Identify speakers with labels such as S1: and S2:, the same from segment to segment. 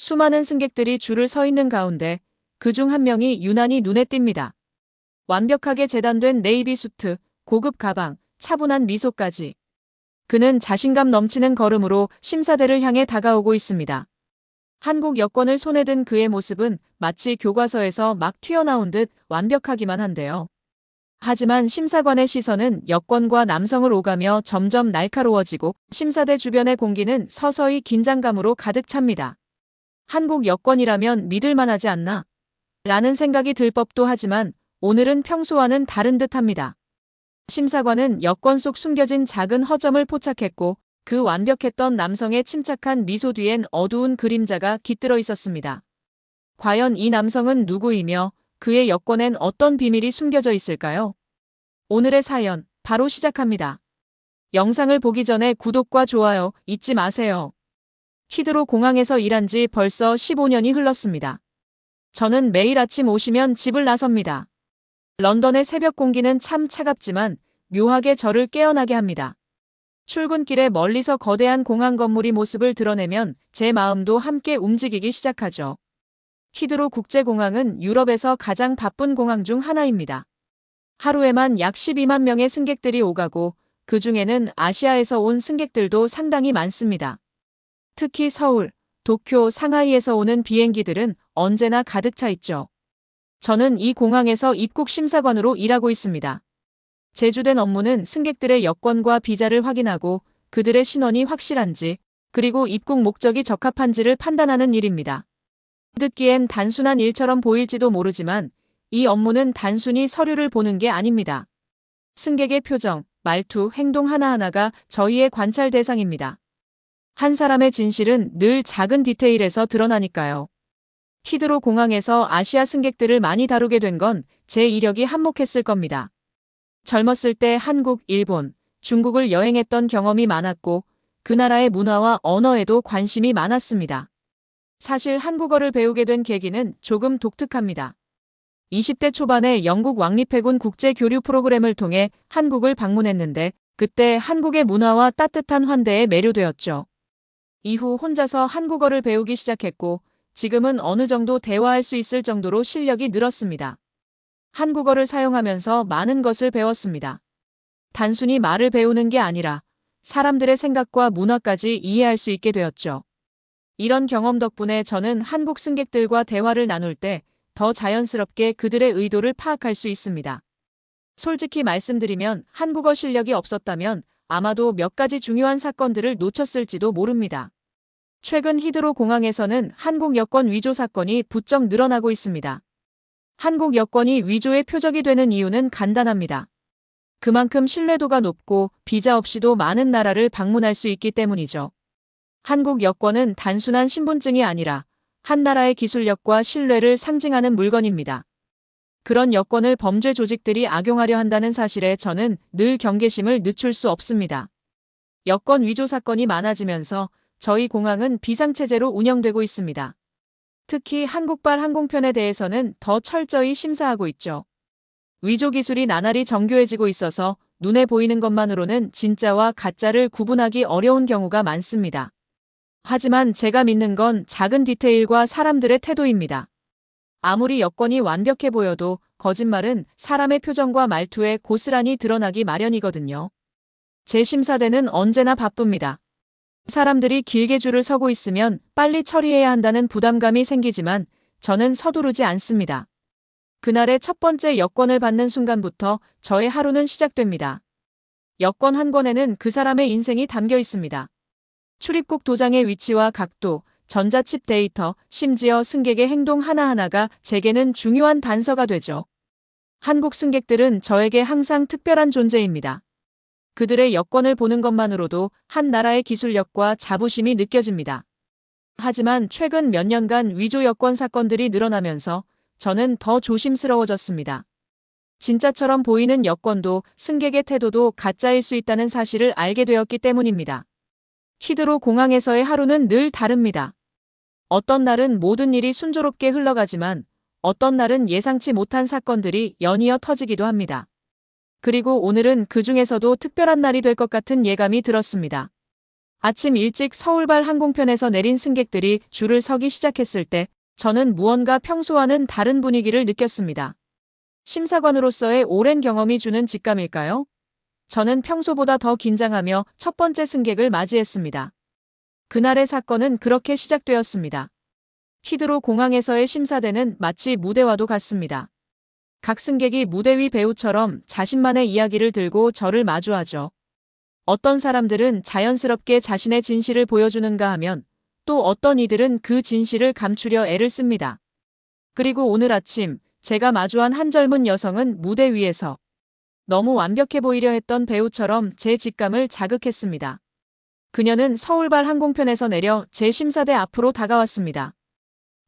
S1: 수많은 승객들이 줄을 서 있는 가운데 그중 한 명이 유난히 눈에 띕니다. 완벽하게 재단된 네이비 수트, 고급 가방, 차분한 미소까지. 그는 자신감 넘치는 걸음으로 심사대를 향해 다가오고 있습니다. 한국 여권을 손에 든 그의 모습은 마치 교과서에서 막 튀어나온 듯 완벽하기만 한데요. 하지만 심사관의 시선은 여권과 남성을 오가며 점점 날카로워지고 심사대 주변의 공기는 서서히 긴장감으로 가득 찹니다. 한국 여권이라면 믿을만하지 않나? 라는 생각이 들 법도 하지만 오늘은 평소와는 다른 듯합니다. 심사관은 여권 속 숨겨진 작은 허점을 포착했고 그 완벽했던 남성의 침착한 미소 뒤엔 어두운 그림자가 깃들어 있었습니다. 과연 이 남성은 누구이며 그의 여권엔 어떤 비밀이 숨겨져 있을까요? 오늘의 사연 바로 시작합니다. 영상을 보기 전에 구독과 좋아요 잊지 마세요. 히드로 공항에서 일한 지 벌써 15년이 흘렀습니다. 저는 매일 아침 오시면 집을 나섭니다. 런던의 새벽 공기는 참 차갑지만 묘하게 저를 깨어나게 합니다. 출근길에 멀리서 거대한 공항 건물이 모습을 드러내면 제 마음도 함께 움직이기 시작하죠. 히드로 국제공항은 유럽에서 가장 바쁜 공항 중 하나입니다. 하루에만 약 12만 명의 승객들이 오가고 그 중에는 아시아에서 온 승객들도 상당히 많습니다. 특히 서울, 도쿄, 상하이에서 오는 비행기들은 언제나 가득 차 있죠. 저는 이 공항에서 입국 심사관으로 일하고 있습니다. 제주된 업무는 승객들의 여권과 비자를 확인하고 그들의 신원이 확실한지 그리고 입국 목적이 적합한지를 판단하는 일입니다. 듣기엔 단순한 일처럼 보일지도 모르지만 이 업무는 단순히 서류를 보는 게 아닙니다. 승객의 표정, 말투, 행동 하나하나가 저희의 관찰 대상입니다. 한 사람의 진실은 늘 작은 디테일에서 드러나니까요. 히드로 공항에서 아시아 승객들을 많이 다루게 된 건 제 이력이 한몫했을 겁니다. 젊었을 때 한국, 일본, 중국을 여행했던 경험이 많았고 그 나라의 문화와 언어에도 관심이 많았습니다. 사실 한국어를 배우게 된 계기는 조금 독특합니다. 20대 초반에 영국 왕립해군 국제교류 프로그램을 통해 한국을 방문했는데 그때 한국의 문화와 따뜻한 환대에 매료되었죠. 이후 혼자서 한국어를 배우기 시작했고 지금은 어느 정도 대화할 수 있을 정도로 실력이 늘었습니다. 한국어를 사용하면서 많은 것을 배웠습니다. 단순히 말을 배우는 게 아니라 사람들의 생각과 문화까지 이해할 수 있게 되었죠. 이런 경험 덕분에 저는 한국 승객들과 대화를 나눌 때 더 자연스럽게 그들의 의도를 파악할 수 있습니다. 솔직히 말씀드리면 한국어 실력이 없었다면 아마도 몇 가지 중요한 사건들을 놓쳤을지도 모릅니다. 최근 히드로 공항에서는 한국 여권 위조 사건이 부쩍 늘어나고 있습니다. 한국 여권이 위조의 표적이 되는 이유는 간단합니다. 그만큼 신뢰도가 높고 비자 없이도 많은 나라를 방문할 수 있기 때문이죠. 한국 여권은 단순한 신분증이 아니라 한 나라의 기술력과 신뢰를 상징하는 물건입니다. 그런 여권을 범죄 조직들이 악용하려 한다는 사실에 저는 늘 경계심을 늦출 수 없습니다. 여권 위조 사건이 많아지면서 저희 공항은 비상체제로 운영되고 있습니다. 특히 한국발 항공편에 대해서는 더 철저히 심사하고 있죠. 위조 기술이 나날이 정교해지고 있어서 눈에 보이는 것만으로는 진짜와 가짜를 구분하기 어려운 경우가 많습니다. 하지만 제가 믿는 건 작은 디테일과 사람들의 태도입니다. 아무리 여건이 완벽해 보여도 거짓말은 사람의 표정과 말투에 고스란히 드러나기 마련이거든요. 제 심사대는 언제나 바쁩니다. 사람들이 길게 줄을 서고 있으면 빨리 처리해야 한다는 부담감이 생기지만 저는 서두르지 않습니다. 그날의 첫 번째 여권을 받는 순간부터 저의 하루는 시작됩니다. 여권 한 권에는 그 사람의 인생이 담겨 있습니다. 출입국 도장의 위치와 각도, 전자칩 데이터, 심지어 승객의 행동 하나하나가 제게는 중요한 단서가 되죠. 한국 승객들은 저에게 항상 특별한 존재입니다. 그들의 여권을 보는 것만으로도 한 나라의 기술력과 자부심이 느껴집니다. 하지만 최근 몇 년간 위조 여권 사건들이 늘어나면서 저는 더 조심스러워졌습니다. 진짜처럼 보이는 여권도 승객의 태도도 가짜일 수 있다는 사실을 알게 되었기 때문입니다. 히드로 공항에서의 하루는 늘 다릅니다. 어떤 날은 모든 일이 순조롭게 흘러가지만 어떤 날은 예상치 못한 사건들이 연이어 터지기도 합니다. 그리고 오늘은 그 중에서도 특별한 날이 될 것 같은 예감이 들었습니다. 아침 일찍 서울발 항공편에서 내린 승객들이 줄을 서기 시작했을 때 저는 무언가 평소와는 다른 분위기를 느꼈습니다. 심사관으로서의 오랜 경험이 주는 직감일까요? 저는 평소보다 더 긴장하며 첫 번째 승객을 맞이했습니다. 그날의 사건은 그렇게 시작되었습니다. 히드로 공항에서의 심사대는 마치 무대와도 같습니다. 각 승객이 무대 위 배우처럼 자신만의 이야기를 들고 저를 마주하죠. 어떤 사람들은 자연스럽게 자신의 진실을 보여주는가 하면 또 어떤 이들은 그 진실을 감추려 애를 씁니다. 그리고 오늘 아침 제가 마주한 한 젊은 여성은 무대 위에서 너무 완벽해 보이려 했던 배우처럼 제 직감을 자극했습니다. 그녀는 서울발 항공편에서 내려 제 심사대 앞으로 다가왔습니다.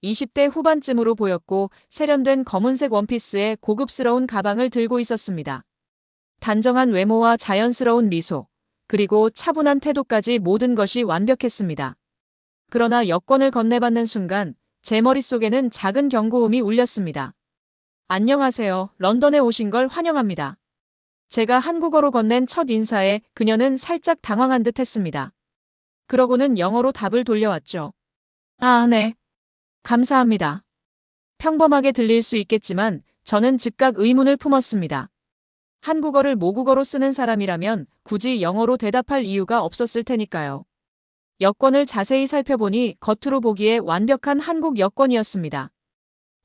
S1: 20대 후반쯤으로 보였고 세련된 검은색 원피스에 고급스러운 가방을 들고 있었습니다. 단정한 외모와 자연스러운 미소, 그리고 차분한 태도까지 모든 것이 완벽했습니다. 그러나 여권을 건네받는 순간 제 머릿속에는 작은 경고음이 울렸습니다. 안녕하세요. 런던에 오신 걸 환영합니다. 제가 한국어로 건넨 첫 인사에 그녀는 살짝 당황한 듯 했습니다. 그러고는 영어로 답을 돌려왔죠. 아, 네. 감사합니다. 평범하게 들릴 수 있겠지만 저는 즉각 의문을 품었습니다. 한국어를 모국어로 쓰는 사람이라면 굳이 영어로 대답할 이유가 없었을 테니까요. 여권을 자세히 살펴보니 겉으로 보기에 완벽한 한국 여권이었습니다.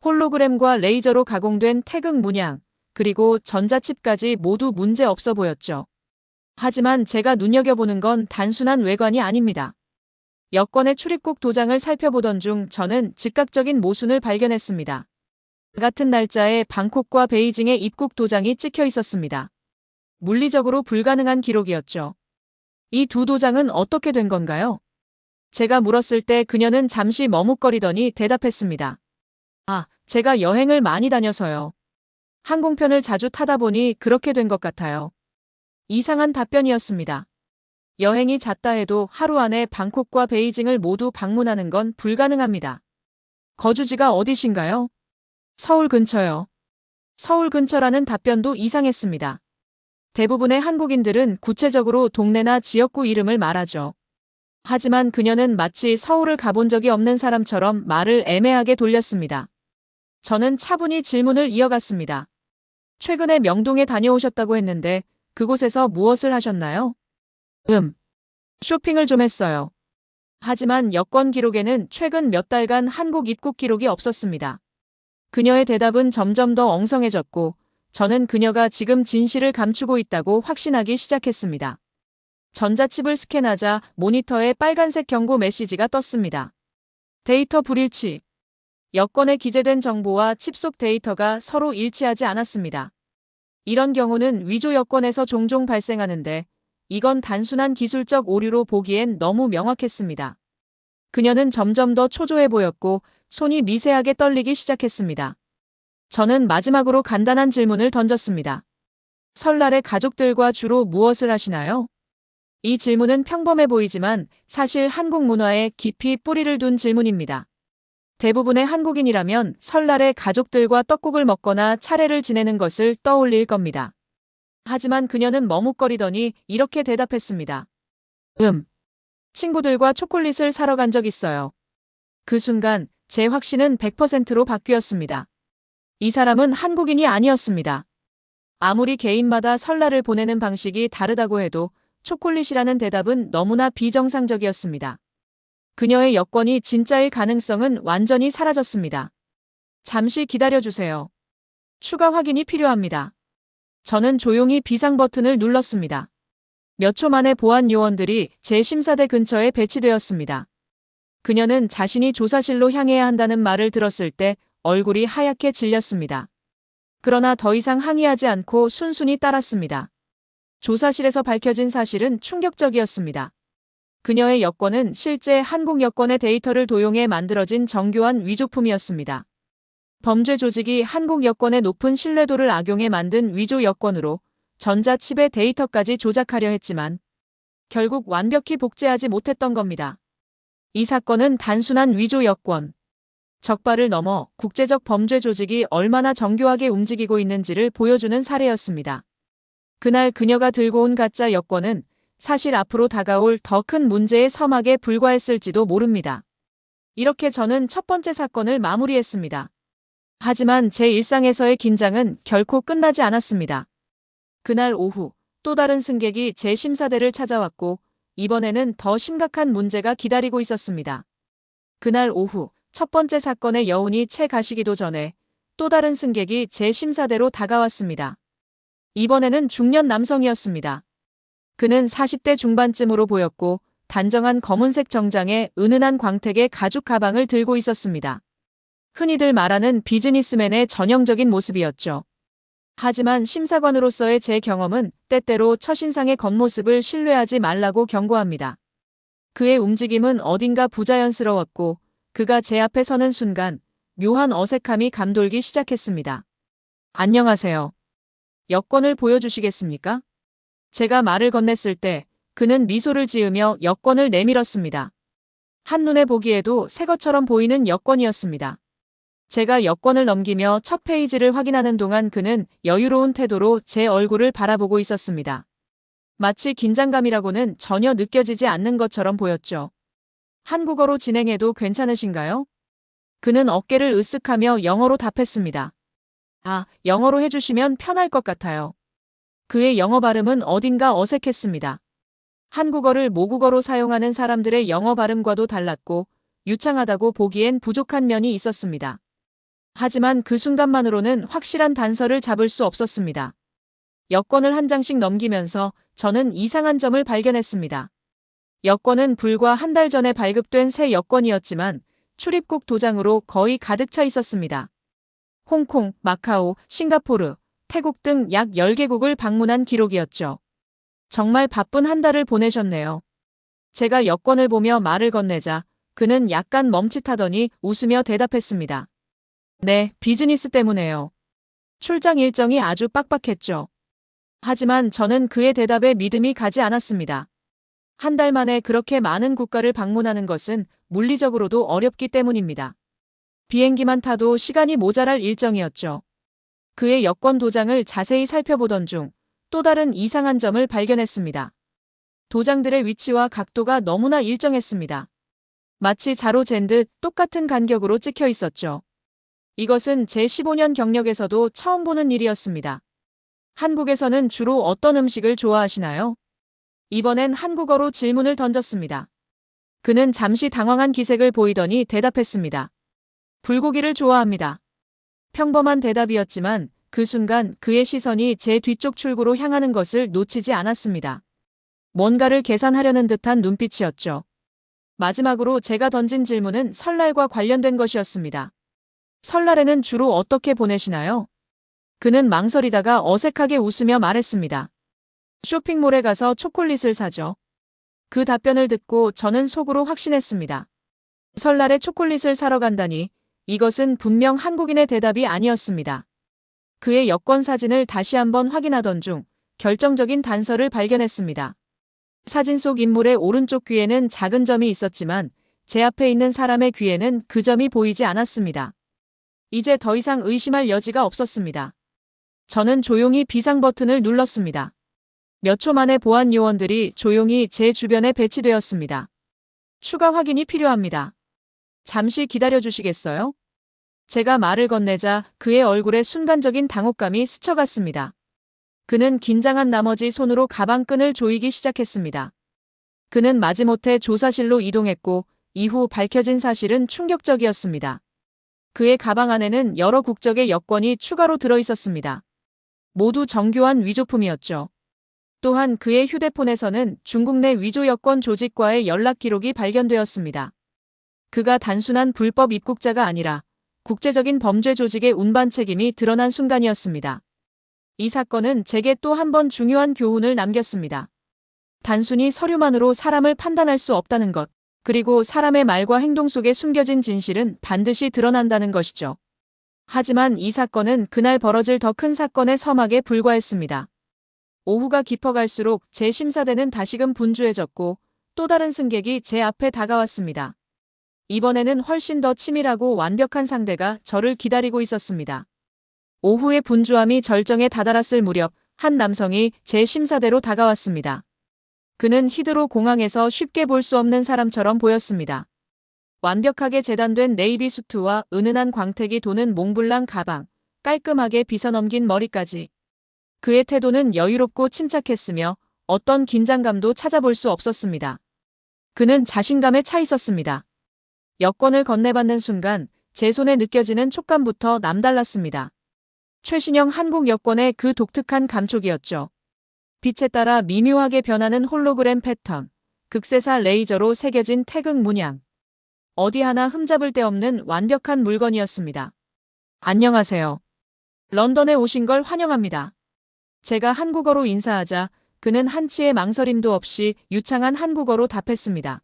S1: 홀로그램과 레이저로 가공된 태극 문양, 그리고 전자칩까지 모두 문제 없어 보였죠. 하지만 제가 눈여겨보는 건 단순한 외관이 아닙니다. 여권의 출입국 도장을 살펴보던 중 저는 즉각적인 모순을 발견했습니다. 같은 날짜에 방콕과 베이징의 입국 도장이 찍혀 있었습니다. 물리적으로 불가능한 기록이었죠. 이 두 도장은 어떻게 된 건가요? 제가 물었을 때 그녀는 잠시 머뭇거리더니 대답했습니다. 아, 제가 여행을 많이 다녀서요. 항공편을 자주 타다 보니 그렇게 된 것 같아요. 이상한 답변이었습니다. 여행이 잦다 해도 하루 안에 방콕과 베이징을 모두 방문하는 건 불가능합니다. 거주지가 어디신가요? 서울 근처요. 서울 근처라는 답변도 이상했습니다. 대부분의 한국인들은 구체적으로 동네나 지역구 이름을 말하죠. 하지만 그녀는 마치 서울을 가본 적이 없는 사람처럼 말을 애매하게 돌렸습니다. 저는 차분히 질문을 이어갔습니다. 최근에 명동에 다녀오셨다고 했는데 그곳에서 무엇을 하셨나요? 쇼핑을 좀 했어요. 하지만 여권 기록에는 최근 몇 달간 한국 입국 기록이 없었습니다. 그녀의 대답은 점점 더 엉성해졌고 저는 그녀가 지금 진실을 감추고 있다고 확신하기 시작했습니다. 전자칩을 스캔하자 모니터에 빨간색 경고 메시지가 떴습니다. 데이터 불일치. 여권에 기재된 정보와 칩 속 데이터가 서로 일치하지 않았습니다. 이런 경우는 위조 여권에서 종종 발생하는데 이건 단순한 기술적 오류로 보기엔 너무 명확했습니다. 그녀는 점점 더 초조해 보였고 손이 미세하게 떨리기 시작했습니다. 저는 마지막으로 간단한 질문을 던졌습니다. 설날에 가족들과 주로 무엇을 하시나요? 이 질문은 평범해 보이지만 사실 한국 문화에 깊이 뿌리를 둔 질문입니다. 대부분의 한국인이라면 설날에 가족들과 떡국을 먹거나 차례를 지내는 것을 떠올릴 겁니다. 하지만 그녀는 머뭇거리더니 이렇게 대답했습니다. 친구들과 초콜릿을 사러 간 적 있어요. 그 순간 제 확신은 100%로 바뀌었습니다. 이 사람은 한국인이 아니었습니다. 아무리 개인마다 설날을 보내는 방식이 다르다고 해도 초콜릿이라는 대답은 너무나 비정상적이었습니다. 그녀의 여권이 진짜일 가능성은 완전히 사라졌습니다. 잠시 기다려주세요. 추가 확인이 필요합니다. 저는 조용히 비상 버튼을 눌렀습니다. 몇 초 만에 보안 요원들이 제 심사대 근처에 배치되었습니다. 그녀는 자신이 조사실로 향해야 한다는 말을 들었을 때 얼굴이 하얗게 질렸습니다. 그러나 더 이상 항의하지 않고 순순히 따랐습니다. 조사실에서 밝혀진 사실은 충격적이었습니다. 그녀의 여권은 실제 한국 여권의 데이터를 도용해 만들어진 정교한 위조품이었습니다. 범죄 조직이 한국 여권의 높은 신뢰도를 악용해 만든 위조 여권으로 전자칩의 데이터까지 조작하려 했지만 결국 완벽히 복제하지 못했던 겁니다. 이 사건은 단순한 위조 여권, 적발을 넘어 국제적 범죄 조직이 얼마나 정교하게 움직이고 있는지를 보여주는 사례였습니다. 그날 그녀가 들고 온 가짜 여권은 사실 앞으로 다가올 더 큰 문제의 서막에 불과했을지도 모릅니다. 이렇게 저는 첫 번째 사건을 마무리했습니다. 하지만 제 일상에서의 긴장은 결코 끝나지 않았습니다. 그날 오후 또 다른 승객이 제 심사대를 찾아왔고 이번에는 더 심각한 문제가 기다리고 있었습니다. 그날 오후 첫 번째 사건의 여운이 채 가시기도 전에 또 다른 승객이 제 심사대로 다가왔습니다. 이번에는 중년 남성이었습니다. 그는 40대 중반쯤으로 보였고 단정한 검은색 정장에 은은한 광택의 가죽 가방을 들고 있었습니다. 흔히들 말하는 비즈니스맨의 전형적인 모습이었죠. 하지만 심사관으로서의 제 경험은 때때로 첫인상의 겉모습을 신뢰하지 말라고 경고합니다. 그의 움직임은 어딘가 부자연스러웠고 그가 제 앞에 서는 순간 묘한 어색함이 감돌기 시작했습니다. 안녕하세요. 여권을 보여주시겠습니까? 제가 말을 건넸을 때 그는 미소를 지으며 여권을 내밀었습니다. 한눈에 보기에도 새 것처럼 보이는 여권이었습니다. 제가 여권을 넘기며 첫 페이지를 확인하는 동안 그는 여유로운 태도로 제 얼굴을 바라보고 있었습니다. 마치 긴장감이라고는 전혀 느껴지지 않는 것처럼 보였죠. 한국어로 진행해도 괜찮으신가요? 그는 어깨를 으쓱하며 영어로 답했습니다. 영어로 해주시면 편할 것 같아요. 그의 영어 발음은 어딘가 어색했습니다. 한국어를 모국어로 사용하는 사람들의 영어 발음과도 달랐고 유창하다고 보기엔 부족한 면이 있었습니다. 하지만 그 순간만으로는 확실한 단서를 잡을 수 없었습니다. 여권을 한 장씩 넘기면서 저는 이상한 점을 발견했습니다. 여권은 불과 한 달 전에 발급된 새 여권이었지만 출입국 도장으로 거의 가득 차 있었습니다. 홍콩, 마카오, 싱가포르, 태국 등 약 10개국을 방문한 기록이었죠. 정말 바쁜 한 달을 보내셨네요. 제가 여권을 보며 말을 건네자 그는 약간 멈칫하더니 웃으며 대답했습니다. 네, 비즈니스 때문에요. 출장 일정이 아주 빡빡했죠. 하지만 저는 그의 대답에 믿음이 가지 않았습니다. 한 달 만에 그렇게 많은 국가를 방문하는 것은 물리적으로도 어렵기 때문입니다. 비행기만 타도 시간이 모자랄 일정이었죠. 그의 여권 도장을 자세히 살펴보던 중 또 다른 이상한 점을 발견했습니다. 도장들의 위치와 각도가 너무나 일정했습니다. 마치 자로 잰 듯 똑같은 간격으로 찍혀 있었죠. 이것은 제 15년 경력에서도 처음 보는 일이었습니다. 한국에서는 주로 어떤 음식을 좋아하시나요? 이번엔 한국어로 질문을 던졌습니다. 그는 잠시 당황한 기색을 보이더니 대답했습니다. 불고기를 좋아합니다. 평범한 대답이었지만 그 순간 그의 시선이 제 뒤쪽 출구로 향하는 것을 놓치지 않았습니다. 뭔가를 계산하려는 듯한 눈빛이었죠. 마지막으로 제가 던진 질문은 설날과 관련된 것이었습니다. 설날에는 주로 어떻게 보내시나요? 그는 망설이다가 어색하게 웃으며 말했습니다. 쇼핑몰에 가서 초콜릿을 사죠. 그 답변을 듣고 저는 속으로 확신했습니다. 설날에 초콜릿을 사러 간다니 이것은 분명 한국인의 대답이 아니었습니다. 그의 여권 사진을 다시 한번 확인하던 중 결정적인 단서를 발견했습니다. 사진 속 인물의 오른쪽 귀에는 작은 점이 있었지만 제 앞에 있는 사람의 귀에는 그 점이 보이지 않았습니다. 이제 더 이상 의심할 여지가 없었습니다. 저는 조용히 비상 버튼을 눌렀습니다. 몇 초 만에 보안 요원들이 조용히 제 주변에 배치되었습니다. 추가 확인이 필요합니다. 잠시 기다려 주시겠어요? 제가 말을 건네자 그의 얼굴에 순간적인 당혹감이 스쳐갔습니다. 그는 긴장한 나머지 손으로 가방끈을 조이기 시작했습니다. 그는 마지못해 조사실로 이동했고 이후 밝혀진 사실은 충격적이었습니다. 그의 가방 안에는 여러 국적의 여권이 추가로 들어있었습니다. 모두 정교한 위조품이었죠. 또한 그의 휴대폰에서는 중국 내 위조 여권 조직과의 연락 기록이 발견되었습니다. 그가 단순한 불법 입국자가 아니라 국제적인 범죄 조직의 운반 책임이 드러난 순간이었습니다. 이 사건은 제게 또 한 번 중요한 교훈을 남겼습니다. 단순히 서류만으로 사람을 판단할 수 없다는 것, 그리고 사람의 말과 행동 속에 숨겨진 진실은 반드시 드러난다는 것이죠. 하지만 이 사건은 그날 벌어질 더 큰 사건의 서막에 불과했습니다. 오후가 깊어갈수록 제 심사대는 다시금 분주해졌고 또 다른 승객이 제 앞에 다가왔습니다. 이번에는 훨씬 더 치밀하고 완벽한 상대가 저를 기다리고 있었습니다. 오후의 분주함이 절정에 다다랐을 무렵 한 남성이 제 심사대로 다가왔습니다. 그는 히드로 공항에서 쉽게 볼 수 없는 사람처럼 보였습니다. 완벽하게 재단된 네이비 수트와 은은한 광택이 도는 몽블랑 가방, 깔끔하게 빗어넘긴 머리까지. 그의 태도는 여유롭고 침착했으며 어떤 긴장감도 찾아볼 수 없었습니다. 그는 자신감에 차 있었습니다. 여권을 건네받는 순간 제 손에 느껴지는 촉감부터 남달랐습니다. 최신형 한국 여권의 그 독특한 감촉이었죠. 빛에 따라 미묘하게 변하는 홀로그램 패턴, 극세사 레이저로 새겨진 태극 문양. 어디 하나 흠잡을 데 없는 완벽한 물건이었습니다. 안녕하세요. 런던에 오신 걸 환영합니다. 제가 한국어로 인사하자 그는 한치의 망설임도 없이 유창한 한국어로 답했습니다.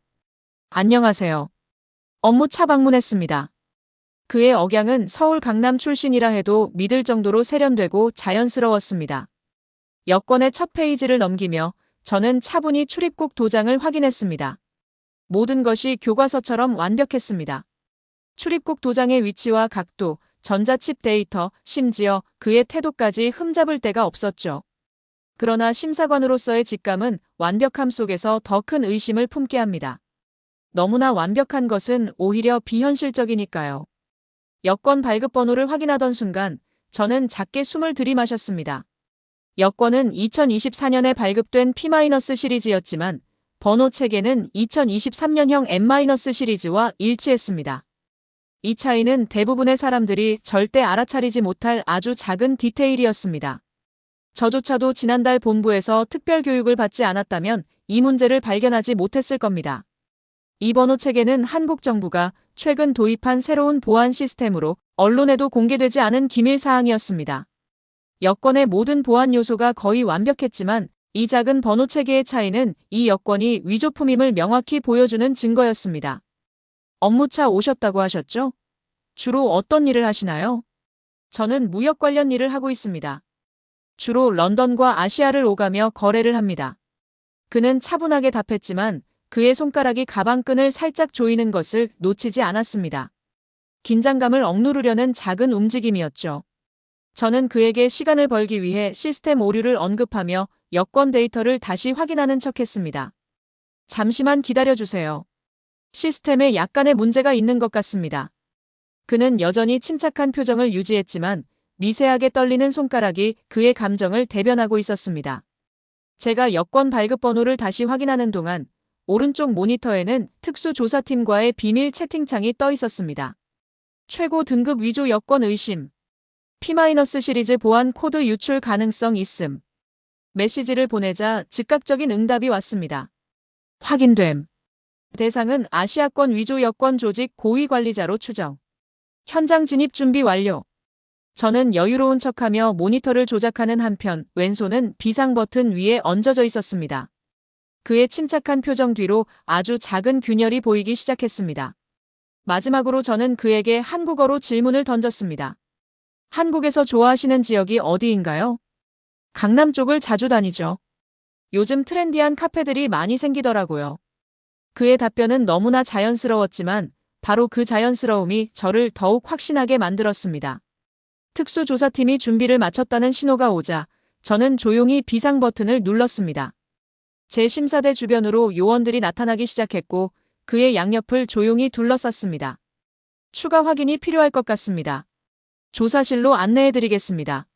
S1: 안녕하세요. 업무차 방문했습니다. 그의 억양은 서울 강남 출신이라 해도 믿을 정도로 세련되고 자연스러웠습니다. 여권의 첫 페이지를 넘기며 저는 차분히 출입국 도장을 확인했습니다. 모든 것이 교과서처럼 완벽했습니다. 출입국 도장의 위치와 각도, 전자칩 데이터, 심지어 그의 태도까지 흠잡을 데가 없었죠. 그러나 심사관으로서의 직감은 완벽함 속에서 더 큰 의심을 품게 합니다. 너무나 완벽한 것은 오히려 비현실적이니까요. 여권 발급번호를 확인하던 순간 저는 작게 숨을 들이마셨습니다. 여권은 2024년에 발급된 P- 시리즈였지만 번호 체계는 2023년형 M- 시리즈와 일치했습니다. 이 차이는 대부분의 사람들이 절대 알아차리지 못할 아주 작은 디테일이었습니다. 저조차도 지난달 본부에서 특별 교육을 받지 않았다면 이 문제를 발견하지 못했을 겁니다. 이 번호 체계는 한국 정부가 최근 도입한 새로운 보안 시스템으로 언론에도 공개되지 않은 기밀 사항이었습니다. 여권의 모든 보안 요소가 거의 완벽했지만 이 작은 번호 체계의 차이는 이 여권이 위조품임을 명확히 보여주는 증거였습니다. 업무차 오셨다고 하셨죠? 주로 어떤 일을 하시나요? 저는 무역 관련 일을 하고 있습니다. 주로 런던과 아시아를 오가며 거래를 합니다. 그는 차분하게 답했지만 그의 손가락이 가방끈을 살짝 조이는 것을 놓치지 않았습니다. 긴장감을 억누르려는 작은 움직임이었죠. 저는 그에게 시간을 벌기 위해 시스템 오류를 언급하며 여권 데이터를 다시 확인하는 척했습니다. 잠시만 기다려주세요. 시스템에 약간의 문제가 있는 것 같습니다. 그는 여전히 침착한 표정을 유지했지만 미세하게 떨리는 손가락이 그의 감정을 대변하고 있었습니다. 제가 여권 발급 번호를 다시 확인하는 동안 오른쪽 모니터에는 특수조사팀과의 비밀 채팅창이 떠 있었습니다. 최고 등급 위조 여권 의심. P- 시리즈 보안 코드 유출 가능성 있음. 메시지를 보내자 즉각적인 응답이 왔습니다. 확인됨. 대상은 아시아권 위조 여권 조직 고위 관리자로 추정. 현장 진입 준비 완료. 저는 여유로운 척하며 모니터를 조작하는 한편 왼손은 비상 버튼 위에 얹어져 있었습니다. 그의 침착한 표정 뒤로 아주 작은 균열이 보이기 시작했습니다. 마지막으로 저는 그에게 한국어로 질문을 던졌습니다. 한국에서 좋아하시는 지역이 어디인가요? 강남 쪽을 자주 다니죠. 요즘 트렌디한 카페들이 많이 생기더라고요. 그의 답변은 너무나 자연스러웠지만 바로 그 자연스러움이 저를 더욱 확신하게 만들었습니다. 특수조사팀이 준비를 마쳤다는 신호가 오자 저는 조용히 비상 버튼을 눌렀습니다. 제 심사대 주변으로 요원들이 나타나기 시작했고 그의 양옆을 조용히 둘러쌌습니다. 추가 확인이 필요할 것 같습니다. 조사실로 안내해드리겠습니다.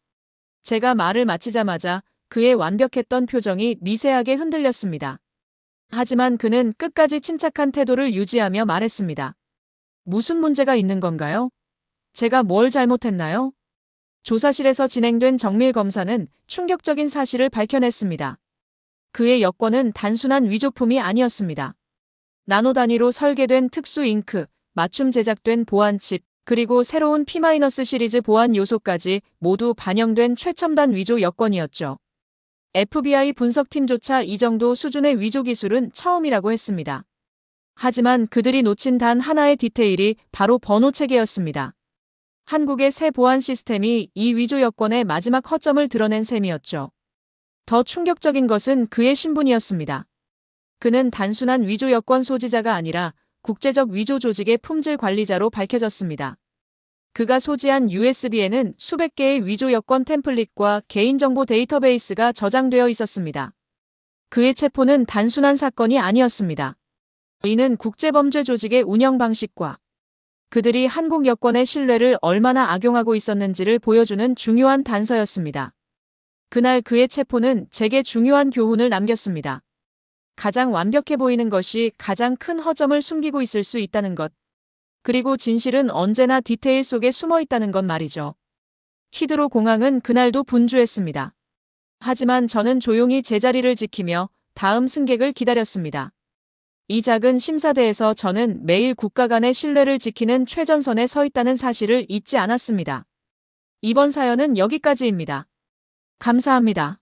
S1: 제가 말을 마치자마자 그의 완벽했던 표정이 미세하게 흔들렸습니다. 하지만 그는 끝까지 침착한 태도를 유지하며 말했습니다. 무슨 문제가 있는 건가요? 제가 뭘 잘못했나요? 조사실에서 진행된 정밀 검사는 충격적인 사실을 밝혀냈습니다. 그의 여권은 단순한 위조품이 아니었습니다. 나노 단위로 설계된 특수 잉크, 맞춤 제작된 보안칩, 그리고 새로운 P- 시리즈 보안 요소까지 모두 반영된 최첨단 위조 여권이었죠. FBI 분석팀조차 이 정도 수준의 위조 기술은 처음이라고 했습니다. 하지만 그들이 놓친 단 하나의 디테일이 바로 번호 체계였습니다. 한국의 새 보안 시스템이 이 위조 여권의 마지막 허점을 드러낸 셈이었죠. 더 충격적인 것은 그의 신분이었습니다. 그는 단순한 위조 여권 소지자가 아니라 국제적 위조 조직의 품질 관리자로 밝혀졌습니다. 그가 소지한 USB에는 수백 개의 위조 여권 템플릿과 개인정보 데이터베이스가 저장되어 있었습니다. 그의 체포는 단순한 사건이 아니었습니다. 이는 국제범죄 조직의 운영 방식과 그들이 한국 여권의 신뢰를 얼마나 악용하고 있었는지를 보여주는 중요한 단서였습니다. 그날 그의 체포는 제게 중요한 교훈을 남겼습니다. 가장 완벽해 보이는 것이 가장 큰 허점을 숨기고 있을 수 있다는 것. 그리고 진실은 언제나 디테일 속에 숨어 있다는 것 말이죠. 히드로 공항은 그날도 분주했습니다. 하지만 저는 조용히 제자리를 지키며 다음 승객을 기다렸습니다. 이 작은 심사대에서 저는 매일 국가 간의 신뢰를 지키는 최전선에 서 있다는 사실을 잊지 않았습니다. 이번 사연은 여기까지입니다. 감사합니다.